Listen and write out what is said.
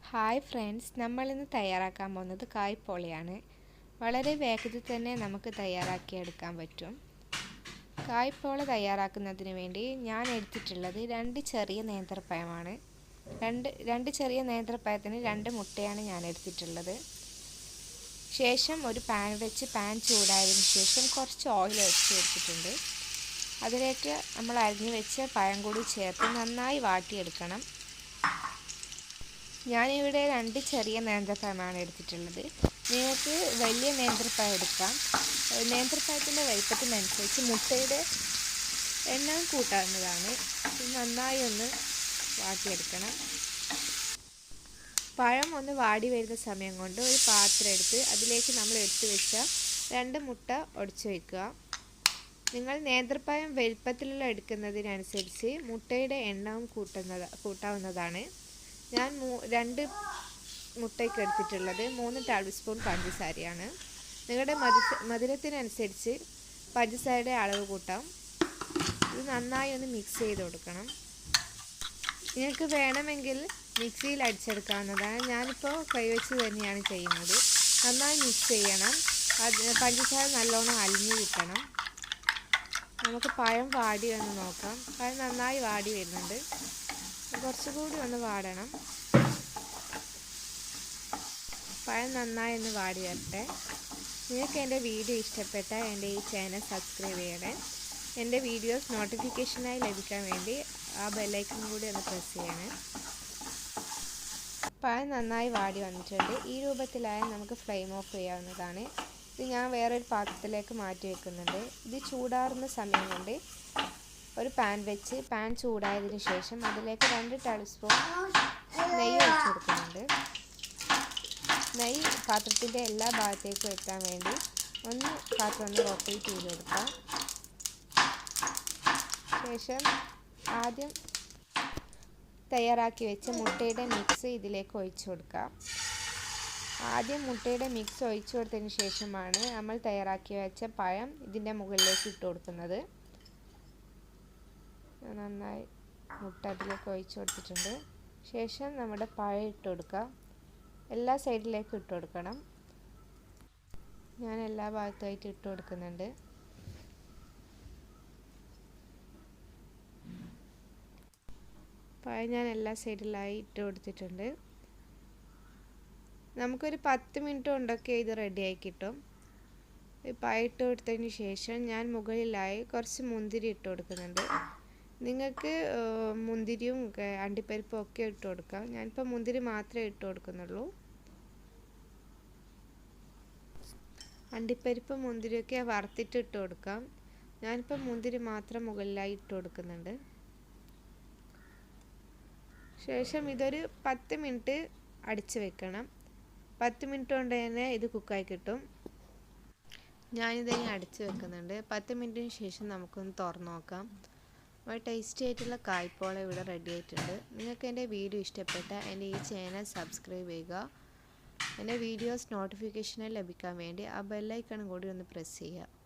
Hi friends, നമ്മളിന്ന് തയ്യാറാക്കാൻ പോകുന്നത് കായ്പോളയാണ്. വളരെ വേഗത്തിൽ തന്നെ നമുക്ക് തയ്യാറാക്കിയെടുക്കാൻ പറ്റും. കായ്പോള തയ്യാറാക്കുന്നതിന് വേണ്ടി ഞാൻ എടുത്തിട്ടുള്ളത് 2 ചെറിയ നേന്ത്രപ്പഴമാണ്. രണ്ട് ചെറിയ നേന്ത്രപ്പഴത്തിന് 2 മുട്ടയാണ് ഞാൻ എടുത്തിട്ടുള്ളത്. ശേഷം ഒരു പാൻ വെച്ച് പാൻ ചൂടായതിനു ശേഷം കുറച്ച് ഓയിൽ ഒഴിച്ച് കൊടുത്തിട്ടുണ്ട്. അതിലേക്ക് നമ്മൾ അരിഞ്ഞു വെച്ച പഴം കൂടി ചേർത്ത് നന്നായി വാട്ടിയെടുക്കണം. ഞാനിവിടെ 2 ചെറിയ നേന്ത്രപ്പഴമാണ് എടുത്തിട്ടുള്ളത്. നിങ്ങൾക്ക് വലിയ നേന്ത്രപ്പഴം എടുക്കാം. നേന്ത്രപ്പഴത്തിൻ്റെ വലിപ്പത്തിനനുസരിച്ച് മുട്ടയുടെ എണ്ണം കൂട്ടാവുന്നതാണ്. നന്നായി ഒന്ന് വാട്ടിയെടുക്കണം. പഴം ഒന്ന് വാടി വരുന്ന സമയം കൊണ്ട് ഒരു പാത്രം എടുത്ത് അതിലേക്ക് നമ്മൾ എടുത്തു വെച്ച 2 മുട്ട ഉടച്ചു വയ്ക്കുക. നിങ്ങൾ നേന്ത്രപ്പഴം വലിപ്പത്തിലുള്ള എടുക്കുന്നതിനനുസരിച്ച് മുട്ടയുടെ എണ്ണവും കൂട്ടാവുന്നതാണ്. ഞാൻ 2 മുട്ടയ്ക്ക് എടുത്തിട്ടുള്ളത് 3 ടേബിൾ സ്പൂൺ പഞ്ചസാരയാണ്. നിങ്ങളുടെ മധുരത്തിനനുസരിച്ച് പഞ്ചസാരയുടെ അളവ് കൂട്ടാം. ഇത് നന്നായി ഒന്ന് മിക്സ് ചെയ്ത് കൊടുക്കണം. നിങ്ങൾക്ക് വേണമെങ്കിൽ മിക്സിയിൽ അടിച്ചെടുക്കാവുന്നതാണ്. ഞാനിപ്പോൾ കൈവച്ച് തന്നെയാണ് ചെയ്യുന്നത്. നന്നായി മിക്സ് ചെയ്യണം. പഞ്ചസാര നല്ലോണം അലിഞ്ഞ് കിട്ടണം. നമുക്ക് പഴം വാടി ഒന്ന് നോക്കാം. പഴം നന്നായി വാടി വരുന്നുണ്ട്. കുറച്ചുകൂടി ഒന്ന് വാടണം. പഴം നന്നായി ഒന്ന് വാടി വരട്ടെ. നിങ്ങൾക്ക് എൻ്റെ വീഡിയോ ഇഷ്ടപ്പെട്ടാൽ എൻ്റെ ഈ ചാനൽ സബ്സ്ക്രൈബ് ചെയ്യണേ. എൻ്റെ വീഡിയോസ് നോട്ടിഫിക്കേഷനായി ലഭിക്കാൻ വേണ്ടി ആ ബെല്ലൈക്കൺ കൂടി ഒന്ന് പ്രസ് ചെയ്യണേ. പഴം നന്നായി വാടി വന്നിട്ടുണ്ട്. ഈ രൂപത്തിലായാൽ നമുക്ക് ഫ്ലെയിം ഓഫ് ചെയ്യാവുന്നതാണ്. ഇത് ഞാൻ വേറൊരു പാത്രത്തിലേക്ക് മാറ്റി വെക്കുന്നുണ്ട്. ഇത് ചൂടാറുന്ന സമയം കൊണ്ട് ഒരു പാൻ വെച്ച് പാൻ ചൂടായതിനു ശേഷം അതിലേക്ക് 2 ടേബിൾ സ്പൂൺ നെയ്യ് ഒഴിച്ച് കൊടുക്കുന്നുണ്ട്. നെയ്യ് പാത്രത്തിൻ്റെ എല്ലാ ഭാഗത്തേക്കും എത്താൻ വേണ്ടി പാത്രം ഒന്ന് റൊട്ടേറ്റ് ചെയ്ത് കൊടുക്കാം. ശേഷം ആദ്യം തയ്യാറാക്കി വെച്ച മുട്ടയുടെ മിക്സ് ഇതിലേക്ക് ഒഴിച്ചു കൊടുക്കാം. ആദ്യം മുട്ടയുടെ മിക്സ് ഒഴിച്ചു കൊടുത്തതിന് ശേഷമാണ് നമ്മൾ തയ്യാറാക്കി വെച്ച പഴം ഇതിൻ്റെ മുകളിലേക്ക് ഇട്ട് കൊടുക്കുന്നത്. നന്നായി മുട്ട അതിലേക്ക് ഒഴിച്ചു കൊടുത്തിട്ടുണ്ട്. ശേഷം നമ്മുടെ പഴം ഇട്ട് കൊടുക്കാം. എല്ലാ സൈഡിലേക്കും ഇട്ട് കൊടുക്കണം. ഞാൻ എല്ലാ ഭാഗത്തായിട്ട് ഇട്ട് കൊടുക്കുന്നുണ്ട്. പഴം ഞാൻ എല്ലാ സൈഡിലായി ഇട്ട് കൊടുത്തിട്ടുണ്ട്. നമുക്കൊരു 10 മിനിറ്റ് കൊണ്ടൊക്കെ ഇത് റെഡിയായി കിട്ടും. പഴം ഇട്ട് കൊടുത്തതിന് ശേഷം ഞാൻ മുകളിലായി കുറച്ച് മുന്തിരി ഇട്ട് കൊടുക്കുന്നുണ്ട്. നിങ്ങൾക്ക് മുന്തിരിയും അണ്ടിപ്പരിപ്പും ഒക്കെ ഇട്ട് കൊടുക്കാം. ഞാനിപ്പോൾ മുന്തിരി മാത്രമേ ഇട്ട് കൊടുക്കുന്നുള്ളൂ. അണ്ടിപ്പരിപ്പും മുന്തിരിയൊക്കെ വറുത്തിട്ട് ഇട്ട് കൊടുക്കാം. ഞാനിപ്പോൾ മുന്തിരി മാത്രം മുകളിലായി ഇട്ട് കൊടുക്കുന്നുണ്ട്. ശേഷം ഇതൊരു 10 മിനിറ്റ് അടിച്ച് വെക്കണം. 10 മിനിറ്റ് കൊണ്ട് തന്നെ ഇത് കുക്കായി കിട്ടും. ഞാനിതിനെ അടിച്ച് വെക്കുന്നുണ്ട്. 10 മിനിറ്റിന് ശേഷം നമുക്കൊന്ന് തുറന്ന് നോക്കാം. ടേസ്റ്റി ആയിട്ടുള്ള കായ്പോള ഇവിടെ റെഡി ആയിട്ടുണ്ട്. നിങ്ങൾക്ക് എൻ്റെ വീഡിയോ ഇഷ്ടപ്പെട്ടാൽ എൻ്റെ ഈ ചാനൽ സബ്സ്ക്രൈബ് ചെയ്യുക. എൻ്റെ വീഡിയോസ് നോട്ടിഫിക്കേഷനായി ലഭിക്കാൻ വേണ്ടി ആ ബെല്ലൈക്കൺ കൂടി ഒന്ന് പ്രസ് ചെയ്യുക.